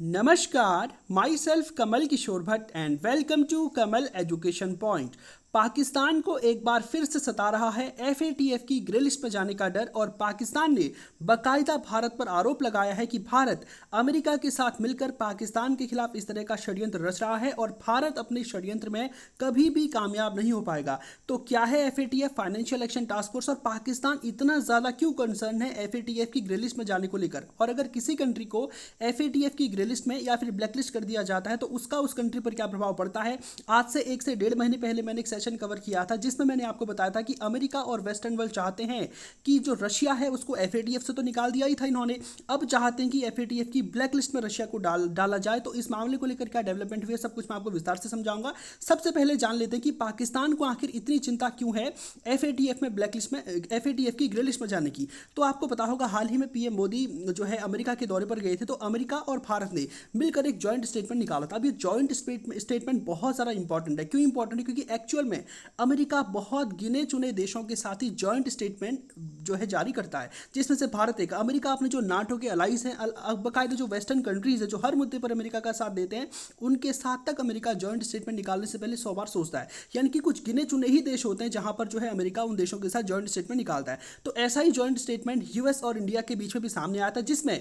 नमस्कार, myself Kamal Kishore Bhatt and welcome to Kamal education point. Pakistan को एक बार फिर से सता रहा है एफएटीएफ की ग्रे लिस्ट में जाने का डर और पाकिस्तान ने बाकायदा भारत पर आरोप लगाया है कि भारत अमेरिका के साथ मिलकर पाकिस्तान के खिलाफ इस तरह का षड्यंत्र रच रहा है और भारत अपने षड्यंत्र में कभी भी कामयाब नहीं हो पाएगा। तो क्या है FATF, financial action task force, और पाकिस्तान इतना ज़्यादा क्यों कंसर्न है एफएटीएफ की ग्रे लिस्ट में जाने को लेकर, और अगर किसी कंट्री को एफएटीएफ की ग्रे लिस्ट में या फिर ब्लैक लिस्ट कर दिया जाता है तो उसका उस कंट्री पर क्या प्रभाव पड़ता है। आज से 1 से 1.5 महीने पहले मैंने एक सेशन कवर किया था जिसमें मैंने आपको बताया था कि अमेरिका और वेस्टर्न वर्ल्ड चाहते हैं कि जो रशिया है उसको एफएटीएफ से तो निकाल दिया ही था इन्होंने, अब चाहते हैं कि एफएटीएफ की ब्लैक लिस्ट में रशिया को डाला जाए। तो इस मामले को लेकर क्या डेवलपमेंट हुई है सब कुछ मैं आपको विस्तार से समझाऊंगा। सबसे पहले जान लेते हैं कि पाकिस्तान को आखिर इतनी चिंता क्यों है एफएटीएफ में ब्लैक लिस्ट में, एफएटीएफ की ग्रे लिस्ट में जाने की। तो आपको पता होगा हाल ही में पीएम मोदी जो है अमेरिका के दौरे पर गए थे, तो अमेरिका और भारत ने मिलकर एक जॉइंट स्टेटमेंट निकाला था। अब ये जॉइंट स्टेटमेंट बहुत ज़्यादा इंपॉर्टेंट है। क्यों इंपॉर्टेंट है? क्योंकि एक्चुअल में अमेरिका बहुत गिने चुने देशों के साथ ही जॉइंट स्टेटमेंट जो है जारी करता है, जिसमें से भारत एक। अमेरिका अपने जो नाटो के अलाइज हैं, बाकायदा जो वेस्टर्न कंट्रीज है जो हर मुद्दे पर अमेरिका का साथ देते हैं, उनके साथ तक अमेरिका जॉइंट स्टेटमेंट निकालने से पहले 100 बार सोचता है। यानी कि कुछ गिने चुने ही देश होते हैं जहां पर जो है अमेरिका उन देशों के साथ जॉइंट स्टेटमेंट निकालता है। तो ऐसा ही जॉइंट स्टेटमेंट यूएस और इंडिया के बीच में भी सामने आया था, जिसमें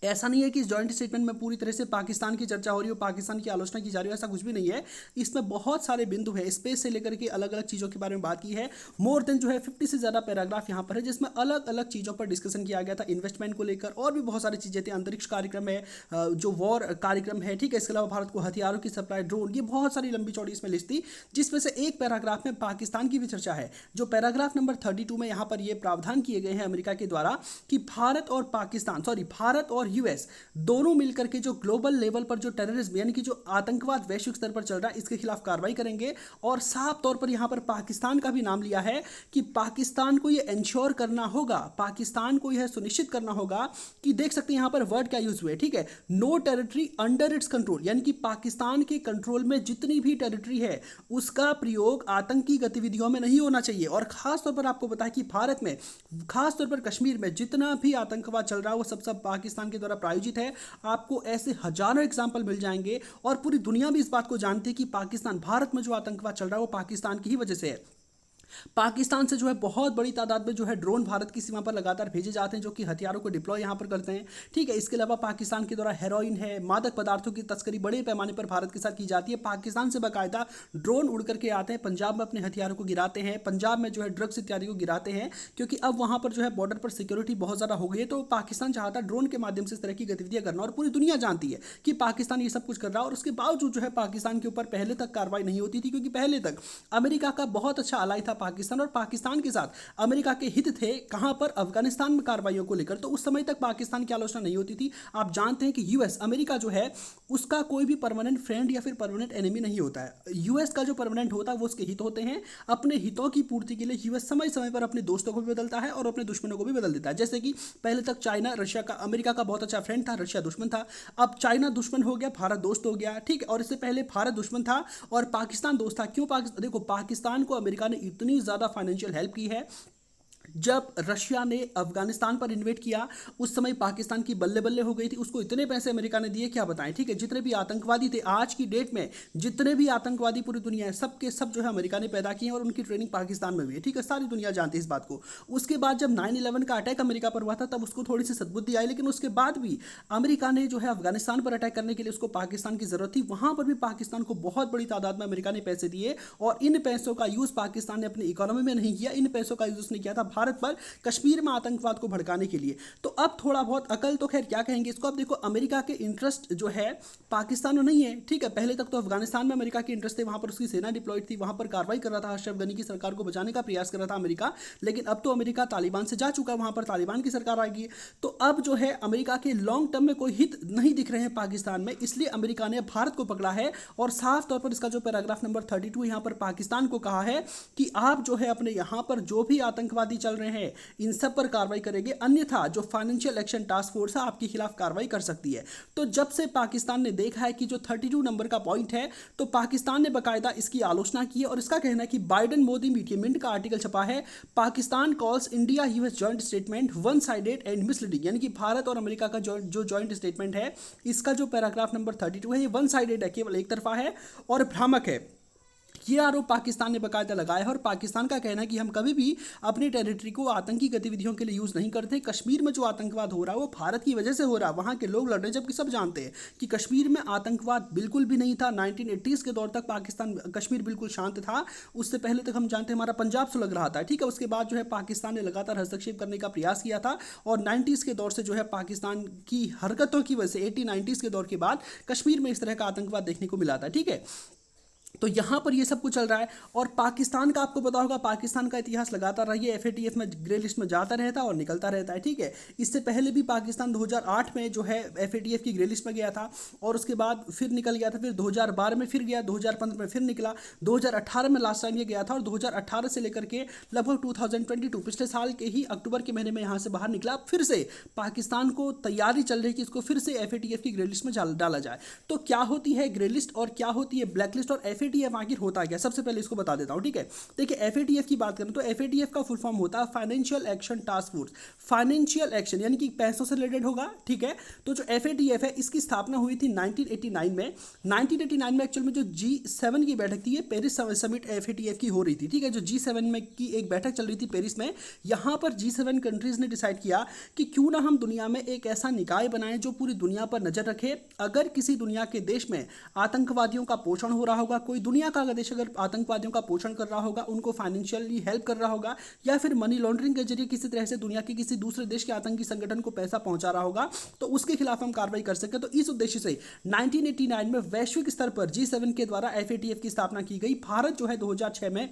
ऐसा नहीं है कि इस जॉइंट स्टेटमेंट में पूरी तरह से पाकिस्तान की चर्चा हो रही हो, पाकिस्तान की आलोचना की जा रही हो, ऐसा कुछ भी नहीं है। इसमें बहुत सारे बिंदु है, स्पेस से लेकर के अलग अलग चीज़ों के बारे में बात की है। मोर देन जो है 50 से ज़्यादा पैराग्राफ यहाँ पर है जिसमें अलग अलग चीज़ों पर डिस्कशन किया गया था, इन्वेस्टमेंट को लेकर और भी बहुत सारी चीज़ें थी। अंतरिक्ष कार्यक्रम है, जो वॉर कार्यक्रम है, ठीक है। इसके अलावा भारत को हथियारों की सप्लाई, ड्रोन, ये बहुत सारी लंबी चौड़ी इसमें लिस्ट थी, जिसमें से एक पैराग्राफ में पाकिस्तान की भी चर्चा है। जो पैराग्राफ नंबर 32 में यहाँ पर ये प्रावधान किए गए हैं अमेरिका के द्वारा कि भारत और यूएस दोनों मिलकर के जो ग्लोबल लेवल पर जो टेररिज्म यानी कि जो आतंकवाद वैश्विक स्तर पर चल रहा है इसके खिलाफ कार्रवाई करेंगे। और साफ तौर पर यहां पर पाकिस्तान का भी नाम लिया है कि पाकिस्तान को यह इंश्योर करना होगा, पाकिस्तान को यह सुनिश्चित करना होगा कि देख सकते हैं यहां पर वर्ड क्या यूज हुए, ठीक है, no territory under its control, यानी कि पाकिस्तान के कंट्रोल में जितनी भी टेरिटरी है उसका प्रयोग आतंकी गतिविधियों में नहीं होना चाहिए। और खासतौर पर आपको पता है कि भारत में खासतौर पर कश्मीर में जितना भी आतंकवाद चल रहा है वो सब पाकिस्तान के द्वारा प्रायोजित है। आपको ऐसे हजारों एग्जाम्पल मिल जाएंगे और पूरी दुनिया भी इस बात को जानती है कि पाकिस्तान, भारत में जो आतंकवाद चल रहा है वो पाकिस्तान की ही वजह से है। पाकिस्तान से जो है बहुत बड़ी तादाद में जो है ड्रोन भारत की सीमा पर लगातार भेजे जाते हैं जो कि हथियारों को डिप्लॉय यहाँ पर करते हैं, ठीक है। इसके अलावा पाकिस्तान के द्वारा हेरोइन है, मादक पदार्थों की तस्करी बड़े पैमाने पर भारत के साथ की जाती है। पाकिस्तान से बाकायदा ड्रोन उड़ करके आते हैं, पंजाब में अपने हथियारों को गिराते हैं, पंजाब में जो है ड्रग्स इत्यादि को गिराते हैं, क्योंकि अब वहाँ पर जो है बॉर्डर पर सिक्योरिटी बहुत ज़्यादा हो गई है। तो पाकिस्तान चाहता है ड्रोन के माध्यम से इस तरह की गतिविधियां करना, और पूरी दुनिया जानती है कि पाकिस्तान ये सब कुछ कर रहा है। और उसके बावजूद जो है पाकिस्तान के ऊपर पहले तक कार्रवाई नहीं होती थी, क्योंकि पहले तक अमेरिका का बहुत अच्छा अलाई था पाकिस्तान, और पाकिस्तान के साथ अमेरिका के हित थे कहां पर, अफगानिस्तान में कार्रवाइयों को लेकर। तो उस समय तक पाकिस्तान की आलोचना नहीं होती थी। आप जानते हैं कि यूएस, अमेरिका जो है उसका कोई भी परमानेंट फ्रेंड या फिर परमानेंट एनिमी नहीं होता है। यूएस का जो परमानेंट होता है वो उसके हित होते हैं। अपने हितों की पूर्ति के लिए यूएस समय समय पर अपने दोस्तों को भी बदलता है और अपने दुश्मनों को भी बदल देता है। जैसे कि पहले तक चाइना रशिया का, अमेरिका का बहुत अच्छा फ्रेंड था, रशिया दुश्मन था। अब चाइना दुश्मन हो गया, भारत दोस्त हो गया, ठीक है। और इससे पहले भारत दुश्मन था और पाकिस्तान दोस्त था। क्यों? देखो, पाकिस्तान को अमेरिका ने इतनी ज्यादा फाइनेंशियल हेल्प की है। जब रशिया ने अफगानिस्तान पर इन्वेट किया उस समय पाकिस्तान की बल्ले बल्ले हो गई थी, उसको इतने पैसे अमेरिका ने दिए, क्या बताएं, ठीक है। जितने भी आतंकवादी थे आज की डेट में, जितने भी आतंकवादी पूरी दुनिया है, सब के सब जो है अमेरिका ने पैदा किए हैं और उनकी ट्रेनिंग पाकिस्तान में हुई है, ठीक है। सारी दुनिया जानती है इस बात को। उसके बाद जब 9/11 का अटैक अमेरिका पर हुआ था तब उसको थोड़ी सी सद्बुद्धि आई, लेकिन उसके बाद भी अमेरिका ने जो है अफगानिस्तान पर अटैक करने के लिए उसको पाकिस्तान की जरूरत थी, वहां पर भी पाकिस्तान को बहुत बड़ी तादाद में अमेरिका ने पैसे दिए। और इन पैसों का यूज पाकिस्तान ने अपनी इकोनॉमी में नहीं किया, इन पैसों का यूज उसने किया था भारत पर, कश्मीर में आतंकवाद को भड़काने के लिए। तो अब थोड़ा बहुत अकल तो खैर क्या कहेंगे इसको। अब देखो, अमेरिका के इंटरेस्ट जो है पाकिस्तान में नहीं है, ठीक है। पहले तक तो अफगानिस्तान में अमेरिका के इंटरेस्ट थे, वहां पर उसकी सेना डिप्लॉयड थी, वहां पर कार्रवाई कर रहा था, अशरफ गनी की सरकार को बचाने का प्रयास कर रहा था अमेरिका। लेकिन अब तो अमेरिका तालिबान से जा चुका है, वहां पर तालिबान की सरकार आएगी। तो अब जो है अमेरिका के लॉन्ग टर्म में कोई हित नहीं दिख रहे हैं पाकिस्तान में, इसलिए अमेरिका ने भारत को पकड़ा है। और साफ तौर पर इसका जो पैराग्राफ नंबर 32 यहां पर पाकिस्तान को कहा है कि आप जो है अपने यहां पर जो भी आतंकवादी चल चल रहे हैं इन सब पर कार्रवाई करेंगे, अन्यथा जो फाइनेंशियल एक्शन टास्क फोर्स है आपके खिलाफ कार्रवाई कर सकती है। तो जब से पाकिस्तान ने देखा है कि जो 32 नंबर का पॉइंट है, तो पाकिस्तान ने बाकायदा इसकी आलोचना की है और इसका कहना है कि बाइडेन मोदी मीडिया मिंट का आर्टिकल छपा है, Pakistan calls India US joint statement one sided and misleading, यानी कि भारत और अमेरिका का जो जॉइंट स्टेटमेंट है, इसका जो पैराग्राफ नंबर 32 है ये वन साइडेड है, केवल एक तरफा है और भ्रामक है। ये आरोप पाकिस्तान ने बाकायदा लगाया है और पाकिस्तान का कहना है कि हम कभी भी अपनी टेरिटरी को आतंकी गतिविधियों के लिए यूज़ नहीं करते। कश्मीर में जो आतंकवाद हो रहा है वो भारत की वजह से हो रहा है, वहाँ के लोग लड़ रहे हैं, जबकि सब जानते हैं कि कश्मीर में आतंकवाद बिल्कुल भी नहीं था। 1980s के दौर तक पाकिस्तान कश्मीर बिल्कुल शांत था, उससे पहले तक हम जानते हैं हमारा पंजाब सुलग रहा था, ठीक है। उसके बाद जो है पाकिस्तान ने लगातार हस्तक्षेप करने का प्रयास किया था और 90s के दौर से जो है पाकिस्तान की हरकतों की वजह से 80-90s के दौर के बाद कश्मीर में इस तरह का आतंकवाद देखने को मिला था, ठीक है। तो यहाँ पर ये सब कुछ चल रहा है और पाकिस्तान का आपको पता होगा, पाकिस्तान का इतिहास लगातार रही है, एफएटीएफ में ग्रे लिस्ट में जाता रहता है और निकलता रहता है, ठीक है। इससे पहले भी पाकिस्तान 2008 में जो है एफएटीएफ की ग्रे लिस्ट में गया था और उसके बाद फिर निकल गया था, फिर 2012 में फिर गया, 2015 में फिर निकला, 2018 में लास्ट टाइम ये गया था और 2018 से लेकर के लगभग 2022 पिछले साल के ही अक्टूबर के महीने में यहाँ से बाहर निकला। फिर से पाकिस्तान को तैयारी चल रही कि इसको फिर से एफएटीएफ की ग्रे लिस्ट में डाला जाए। तो क्या होती है ग्रे लिस्ट और क्या होती है ब्लैक लिस्ट और एफएटीएफ आखिर होता क्या, सबसे पहले इसको बता देता हूं, ठीक है। देखिए एफएटीएफ की बात करें तो एफएटीएफ का फुल फॉर्म होता है financial action task force. Financial action यानी कि पैसों से रिलेटेड होगा, ठीक है। तो जो एफएटीएफ है इसकी स्थापना हुई थी 1989 में। 1989 में एक्चुअल में जो G7 की बैठक थी, ये पेरिस समिट एफएटीएफ की हो रही थी, ठीक है। जो G7 में की एक बैठक चल रही थी पेरिस में, यहाँ पर G7 कंट्रीज ने डिसाइड किया कि क्यों ना हम दुनिया में एक ऐसा निकाय बनाएं जो पूरी दुनिया पर नजर रखे। अगर किसी दुनिया के देश में आतंकवादियों का पोषण हो रहा होगा, कोई दुनिया का देश अगर आतंकवादियों का पोषण कर रहा होगा, उनको फाइनेंशियली हेल्प कर रहा होगा या फिर मनी लॉन्ड्रिंग के जरिए किसी तरह से दुनिया के किसी दूसरे देश के आतंकी संगठन को पैसा पहुंचा रहा होगा, तो उसके खिलाफ हम कार्रवाई कर सकें। तो इस उद्देश्य से 1989 में वैश्विक स्तर पर G7 के द्वारा एफएटीएफ की स्थापना की गई। भारत जो है 2006 में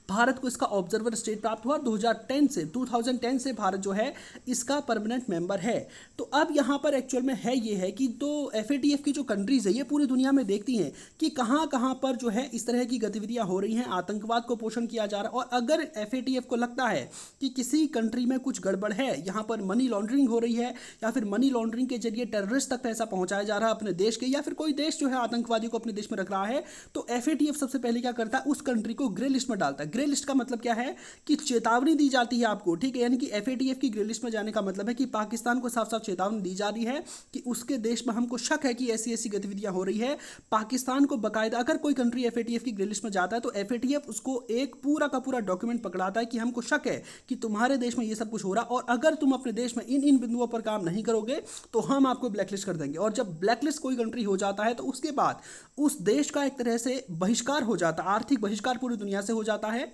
भारत को इसका ऑब्जर्वर स्टेट प्राप्त हुआ। 2010 से भारत जो है इसका परमानेंट मेंबर है। तो अब यहाँ पर एक्चुअल में है ये है कि तो एफएटीएफ की जो कंट्रीज है ये पूरी दुनिया में देखती हैं कि कहाँ कहाँ पर जो है इस तरह की गतिविधियाँ हो रही हैं, आतंकवाद को पोषण किया जा रहा है। और अगर एफएटीएफ को लगता है कि किसी कंट्री में कुछ गड़बड़ है, यहाँ पर मनी लॉन्ड्रिंग हो रही है या फिर मनी लॉन्ड्रिंग के जरिए टेररिस्ट तक पैसा पहुँचाया जा रहा है अपने देश के, या फिर कोई देश जो है आतंकवादी को अपने देश में रख रहा है, तो एफएटीएफ सबसे पहले क्या करता है, उस कंट्री को ग्रे लिस्ट में डालता है। ग्रे लिस्ट का मतलब क्या है कि चेतावनी दी जाती है आपको, ठीक है। यानी कि एफएटीएफ की ग्रे लिस्ट में जाने का मतलब है कि पाकिस्तान को साफ साफ चेतावनी दी जा रही है कि उसके देश में हमको शक है कि ऐसी ऐसी गतिविधियां हो रही है। पाकिस्तान को बाकायदा अगर कोई कंट्री एफएटीएफ की ग्रे लिस्ट में जाता है तो एफएटीएफ उसको एक पूरा का पूरा डॉक्यूमेंट पकड़ाता है कि हमको शक है कि तुम्हारे देश में ये सब कुछ हो रहा है और अगर तुम अपने देश में इन इन बिंदुओं पर काम नहीं करोगे तो हम आपको ब्लैकलिस्ट कर देंगे। और जब ब्लैकलिस्ट कोई कंट्री हो जाता है तो उसके बाद उस देश का एक तरह से बहिष्कार हो जाता है, आर्थिक बहिष्कार पूरी दुनिया से हो जाता है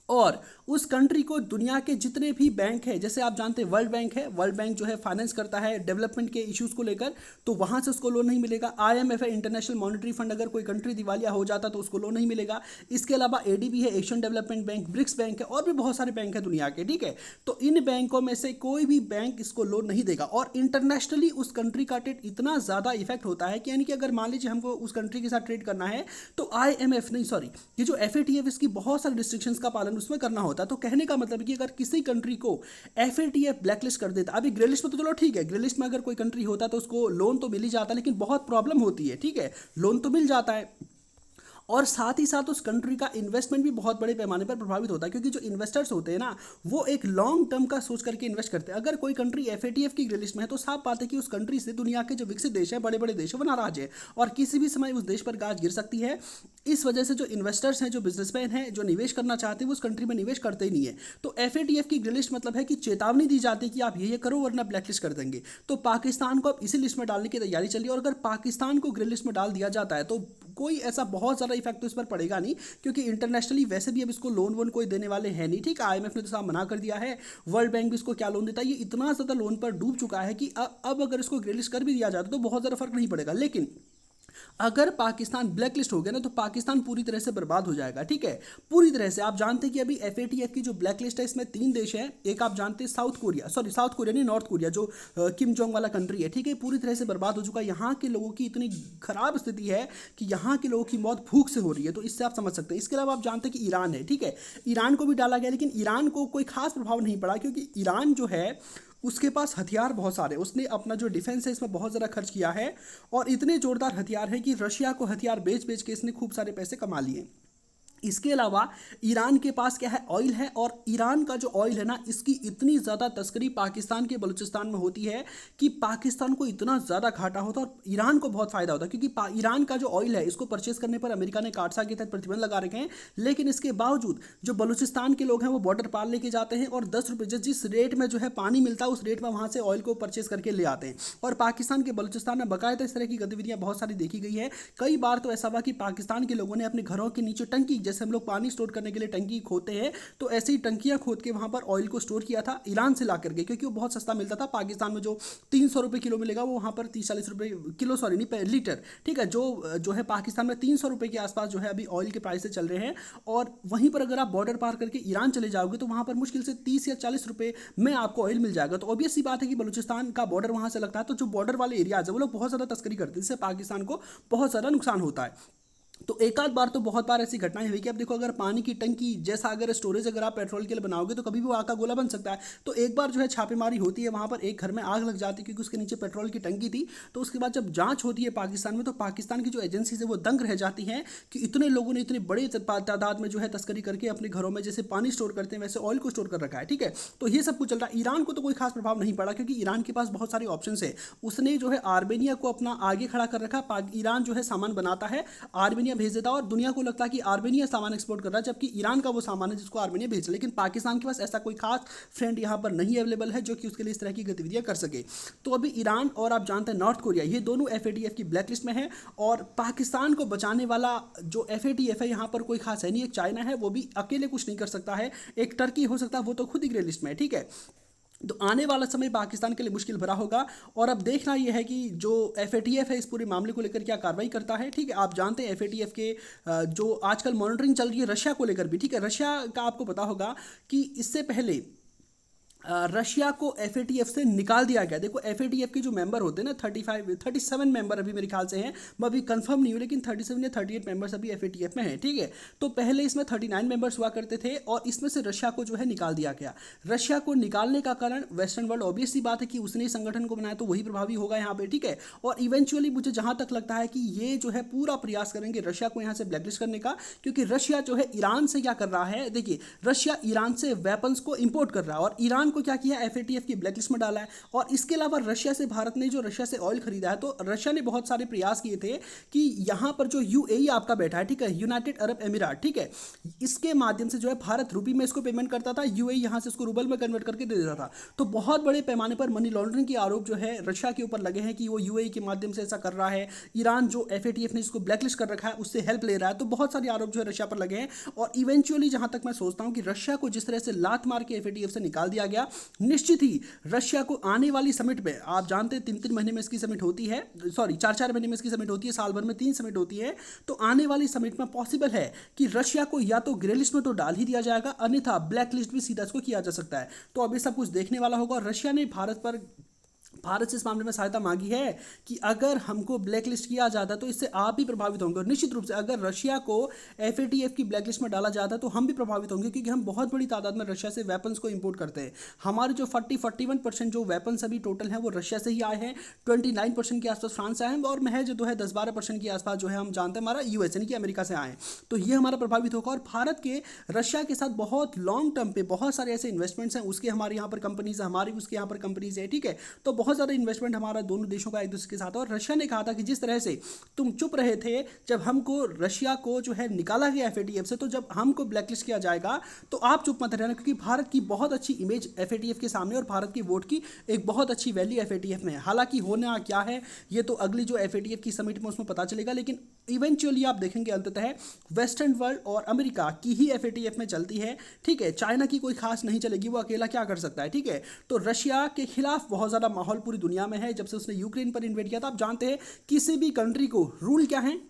और उस कंट्री को दुनिया के जितने भी बैंक है, जैसे आप जानते हैं वर्ल्ड बैंक है, वर्ल्ड बैंक जो है फाइनेंस करता है डेवलपमेंट के इश्यूज को लेकर, तो वहां से उसको लोन नहीं मिलेगा। आईएमएफ है, इंटरनेशनल मॉनेटरी फंड, अगर कोई कंट्री दिवालिया हो जाता तो उसको लोन नहीं मिलेगा। इसके अलावा एडीबी है, Asian development bank, BRICS bank है और भी बहुत सारे बैंक है दुनिया के, ठीक है। तो इन बैंकों में से कोई भी बैंक इसको लोन नहीं देगा और इंटरनेशनली उस कंट्री का ट्रेड इतना ज़्यादा इफेक्ट होता है कि यानी कि अगर मान लीजिए हमको उस कंट्री के साथ ट्रेड करना है तो आईएमएफ नहीं, सॉरी, ये जो एफएटीएफ इसकी बहुत सारे रिस्ट्रिक्शंस का पालन उसमें करना होता है। तो कहने का मतलब है कि अगर किसी कंट्री को एफएटीएफ ब्लैकलिस्ट कर देता, अभी ग्रे लिस्ट में तो चलो ठीक है, ग्रे लिस्ट में अगर कोई कंट्री होता तो उसको लोन तो मिल ही जाता, लेकिन बहुत प्रॉब्लम होती है, ठीक है। लोन तो मिल जाता है और साथ ही साथ उस कंट्री का इन्वेस्टमेंट भी बहुत बड़े पैमाने पर प्रभावित होता है, क्योंकि जो इन्वेस्टर्स होते हैं ना वो एक लॉन्ग टर्म का सोच करके इन्वेस्ट करते हैं। अगर कोई कंट्री एफएटीएफ की ग्रे लिस्ट में है तो साफ बात है कि उस कंट्री से दुनिया के जो विकसित देश हैं, बड़े बड़े देश हैं, वो नाराज है और किसी भी समय उस देश पर गाज गिर सकती है। इस वजह से जो इन्वेस्टर्स हैं, जो बिजनेसमैन हैं, जो निवेश करना चाहते हैं वो उस कंट्री में निवेश करते ही नहीं है। तो एफएटीएफ की ग्रे लिस्ट मतलब है कि चेतावनी दी जाती है कि आप ये करो वरना ब्लैकलिस्ट कर देंगे। तो पाकिस्तान को अब इसी लिस्ट में डालने की तैयारी चली और अगर पाकिस्तान को ग्रे लिस्ट में डाल दिया जाता है तो कोई ऐसा बहुत ज़्यादा इफेक्ट तो इस पर पड़ेगा नहीं, क्योंकि इंटरनेशनली वैसे भी अब इसको लोन वोन कोई देने वाले हैं नहीं, ठीक है। आईएमएफ ने तो साफ मना कर दिया है, वर्ल्ड बैंक भी इसको क्या लोन देता है, ये इतना ज़्यादा लोन पर डूब चुका है कि अब अगर इसको ग्रे लिस्ट कर भी दिया जाता तो बहुत ज़्यादा फर्क नहीं पड़ेगा। लेकिन अगर पाकिस्तान ब्लैक लिस्ट हो गया ना तो पाकिस्तान पूरी तरह से बर्बाद हो जाएगा, ठीक है, पूरी तरह से। आप जानते हैं कि अभी एफएटीएफ की जो ब्लैक लिस्ट है इसमें 3 देश हैं। एक आप जानते हैं साउथ कोरिया नहीं, नॉर्थ कोरिया, जो किम जोंग वाला कंट्री है, ठीक है, पूरी तरह से बर्बाद हो चुका है। यहाँ के लोगों की इतनी खराब स्थिति है कि यहाँ के लोगों की मौत भूख से हो रही है, तो इससे आप समझ सकते हैं। इसके अलावा आप जानते हैं कि ईरान है, ठीक है, ईरान को भी डाला गया, लेकिन ईरान को कोई खास प्रभाव नहीं पड़ा, क्योंकि ईरान जो है उसके पास हथियार बहुत सारे, उसने अपना जो डिफेंस है इसमें बहुत ज़्यादा खर्च किया है, और इतने जोरदार हथियार है कि रशिया को हथियार बेच बेच के इसने खूब सारे पैसे कमा लिए। इसके अलावा ईरान के पास क्या है, ऑयल है, और ईरान का जो ऑयल है ना, इसकी इतनी ज़्यादा तस्करी पाकिस्तान के बलूचिस्तान में होती है कि पाकिस्तान को इतना ज़्यादा घाटा होता है और ईरान को बहुत फ़ायदा होता है, क्योंकि ईरान का जो ऑयल है इसको परचेस करने पर अमेरिका ने काटसा के तहत प्रतिबंध लगा रखे हैं। लेकिन इसके बावजूद जो बलूचिस्तान के लोग हैं वो बॉर्डर पार लेके जाते हैं और 10 रुपये जिस रेट में जो है पानी मिलता है उस रेट में वहाँ से ऑयल को परचेस करके ले आते हैं। और पाकिस्तान के बलूचिस्तान में बाकायदा इस तरह की गतिविधियाँ बहुत सारी देखी गई है। कई बार तो ऐसा हुआ कि पाकिस्तान के लोगों ने अपने घरों के नीचे टंकी, जैसे हम लोग पानी स्टोर करने के लिए टंकी खोदते हैं, तो ऐसे ही टंकियां खोद के वहां पर ऑयल को स्टोर किया था ईरान से ला करके, क्योंकि वो बहुत सस्ता मिलता था। पाकिस्तान में जो 300 रुपये किलो मिलेगा वो वहां पर 30-40 रुपये किलो, सॉरी नहीं लीटर, ठीक है, जो है पाकिस्तान में 300 रुपये के आसपास जो है अभी ऑयल के प्राइस चल रहे हैं। और वहीं पर अगर आप बॉर्डर पार करके ईरान चले जाओगे तो वहां पर मुश्किल से 30 या 40 रुपये में आपको ऑयल मिल जाएगा। तो ऑब्वियस सी बात है कि बलूचिस्तान का बॉर्डर वहां से लगता है, तो जो बॉर्डर वाले एरियाज है वो लोग बहुत ज़्यादा तस्करी करते हैं, जिससे पाकिस्तान को बहुत ज़्यादा नुकसान होता है। तो एक आध बार तो बहुत बार ऐसी घटनाएं हुई कि अब देखो, अगर पानी की टंकी जैसा अगर स्टोरेज अगर आप पेट्रोल के लिए बनाओगे तो कभी भी वो आग का गोला बन सकता है। तो एक बार जो है छापेमारी होती है, वहाँ पर एक घर में आग लग जाती है क्योंकि उसके नीचे पेट्रोल की टंकी थी। तो उसके बाद जब जांच होती है पाकिस्तान में, तो पाकिस्तान की जो एजेंसी है वो दंग रह जाती हैं कि इतने लोगों ने इतने बड़े तादाद में जो है तस्करी करके अपने घरों में जैसे पानी स्टोर करते हैं वैसे ऑयल को स्टोर कर रखा है, ठीक है। तो ये सब कुछ चल रहा है। ईरान को तो कोई खास प्रभाव नहीं पड़ा, क्योंकि ईरान के पास बहुत सारे ऑप्शन है। उसने जो है आर्मेनिया को अपना आगे खड़ा कर रखा। ईरान जो है सामान बनाता है, आर्मेनिया भेज देता है, और दुनिया को लगता है कि आर्मेनिया सामान एक्सपोर्ट कर रहा है, जबकि ईरान का वो सामान है जिसको आर्मेनिया भेज रहा है। लेकिन पाकिस्तान के पास ऐसा कोई खास फ्रेंड यहाँ पर नहीं अवेलेबल है जो कि उसके लिए इस तरह की गतिविधियां कर सके। तो अभी ईरान और आप जानते हैं नॉर्थ कोरिया, ये दोनों एफएटीएफ की ब्लैक लिस्ट में है। और पाकिस्तान को बचाने वाला जो एफएटीएफ है यहाँ पर कोई खास है नहीं। एक चाइना है, वो भी अकेले कुछ नहीं कर सकता है। एक टर्की हो सकता है, वो तो खुद ही ग्रे लिस्ट में है, ठीक है। तो आने वाला समय पाकिस्तान के लिए मुश्किल भरा होगा। और अब देखना यह है कि जो एफएटीएफ है इस पूरे मामले को लेकर क्या कार्रवाई करता है, ठीक है। आप जानते हैं एफएटीएफ के जो आजकल मॉनिटरिंग चल रही है रशिया को लेकर भी, ठीक है। रशिया का आपको पता होगा कि इससे पहले रशिया को एफएटीएफ से निकाल दिया गया। देखो एफएटीएफ के जो मेंबर होते हैं ना, 37 मेंबर अभी मेरे ख्याल से हैं, मैं अभी कंफर्म नहीं हूँ, लेकिन 37 या 38 मेंबर्स अभी एफएटीएफ में हैं, ठीक है। तो पहले इसमें 39 मेंबर्स हुआ करते थे और इसमें से रशिया को जो है निकाल दिया गया। रशिया को निकालने का कारण वेस्टर्न वर्ल्ड, ऑब्वियस सी बात है कि उसने इस संगठन को बनाया तो वही प्रभावी होगा यहाँ पे, ठीक है। और इवेंचुअली मुझे जहाँ तक लगता है कि ये जो है पूरा प्रयास करेंगे रशिया को यहाँ से ब्लैकलिस्ट करने का, क्योंकि रशिया जो है ईरान से क्या कर रहा है, देखिए रशिया ईरान से वेपन्स को इंपोर्ट कर रहा है और ईरान को क्या किया, एफएटीएफ की ब्लैकलिस्ट में डाला है। और इसके अलावा रशिया से भारत ने जो रशिया से ऑयल खरीदा है, तो रशिया ने बहुत सारे प्रयास किए थे कि यहां पर जो यूएई आपका बैठा है, ठीक है, यूनाइटेड अरब एमिरात, ठीक है, इसके माध्यम से जो है भारत रुपी में इसको पेमेंट करता था, यूएई यहां से इसको रूबल में कन्वर्ट करके दे देता था। तो बहुत बड़े पैमाने पर मनी लॉन्ड्रिंग के आरोप जो है रशिया के ऊपर लगे हैं कि वो यूएई के माध्यम से ऐसा कर रहा है। ईरान जो एफएटीएफ ने इसको ब्लैकलिस्ट कर रखा है उससे हेल्प ले रहा है। तो बहुत सारे आरोप जो है रशिया पर लगे हैं। और इवेंचुअली जहां तक मैं सोचता हूं कि रशिया को जिस तरह से लात मार के एफएटीएफ से निकाल दिया गया, निश्चित ही रशिया को आने वाली समिट में, आप जानते हैं 3-3 महीने में इसकी समिट होती है, सॉरी 4-4 महीने में इसकी समिट होती है, साल भर में 3 समिट होती है। तो आने वाली समिट में पॉसिबल है कि रशिया को या तो ग्रे लिस्ट में तो डाल ही दिया जाएगा, अन्यथा ब्लैक लिस्ट भी सीधा इसको किया जा सकता है। तो अब ये सब कुछ देखने वाला होगा। और रशिया ने भारत से इस मामले में सहायता मांगी है कि अगर हमको ब्लैक लिस्ट किया जाता तो इससे आप भी प्रभावित होंगे। और निश्चित रूप से अगर रशिया को एफएटीएफ की ब्लैक लिस्ट में डाला जाता तो हम भी प्रभावित होंगे, क्योंकि हम बहुत बड़ी तादाद में रशिया से वेपन्स को इंपोर्ट करते हैं। हमारे जो 40-41% जो वेपन्स अभी टोटल हैं वो रशिया से ही आए हैं, 29% के आसपास फ्रांस से आए हैं, और महज जो है 10-12% के आसपास जो है हम जानते हैं हमारा यूएस यानी कि अमेरिका से आए। तो ये हमारा प्रभावित होगा। और भारत के रशिया के साथ बहुत लॉन्ग टर्म पे बहुत सारे ऐसे इन्वेस्टमेंट्स हैं, उसके हमारे यहाँ पर कंपनीज है, हमारी उसके यहाँ पर कंपनीज है, ठीक है। तो बहुत ज़्यादा इन्वेस्टमेंट हमारा दोनों देशों का एक दूसरे के साथ। और रशिया ने कहा था कि जिस तरह से तुम चुप रहे थे जब हमको रशिया को जो है निकाला गया एफएटीएफ से, तो जब हमको ब्लैकलिस्ट किया जाएगा तो आप चुप मत रहना, क्योंकि भारत की बहुत अच्छी इमेज एफएटीएफ के सामने और भारत की वोट की एक बहुत अच्छी वैल्यू एफएटीएफ में है। हालांकि होना क्या है ये तो अगली जो एफएटीएफ की समिट में उसमें पता चलेगा, लेकिन इवेंचुअली आप देखेंगे अंततः वेस्टर्न वर्ल्ड और अमेरिका की ही एफएटीएफ में चलती है, ठीक है। चाइना की कोई खास नहीं चलेगी, वो अकेला क्या कर सकता है, ठीक है। तो रशिया के खिलाफ बहुत ज़्यादा माहौल पूरी दुनिया में है, जब से उसने यूक्रेन पर इन्वेट किया था। आप जानते हैं किसी भी कंट्री को रूल क्या है,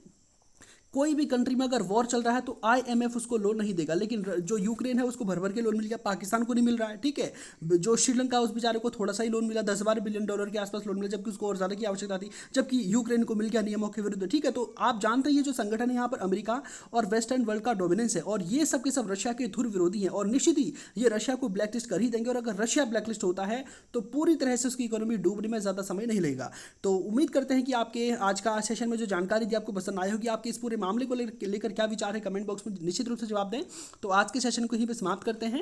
कोई भी कंट्री में अगर वॉर चल रहा है तो आईएमएफ उसको लोन नहीं देगा, लेकिन जो यूक्रेन है उसको भर भर के लोन मिल गया, पाकिस्तान को नहीं मिल रहा है। ठीक है, जो श्रीलंका उस बेचारे को थोड़ा सा ही लोन मिला, 10-12 बिलियन डॉलर के आसपास लोन मिला, जबकि उसको और ज़्यादा की आवश्यकता थी, जबकि यूक्रेन को मिल गया नियमों के विरुद्ध। ठीक है, तो आप जानते हैं ये जो संगठन है यहाँ पर अमेरिका और वेस्टर्न वर्ल्ड का डोमिनेंस है, और ये सब के सब रशिया के धुर विरोधी हैं, और निश्चित ही ये रशिया को ब्लैकलिस्ट कर ही देंगे। और अगर रशिया ब्लैकलिस्ट होता है तो पूरी तरह से उसकी इकोनॉमी डूबने में ज़्यादा समय नहीं लगेगा। तो उम्मीद करते हैं कि आपके आज का सेशन में जो जानकारी दी आपको पसंद आई होगी। आपके इस पूरे मामले को लेकर क्या विचार है कमेंट बॉक्स में निश्चित रूप से जवाब दें। तो आज के सेशन को यहीं पे समाप्त करते हैं।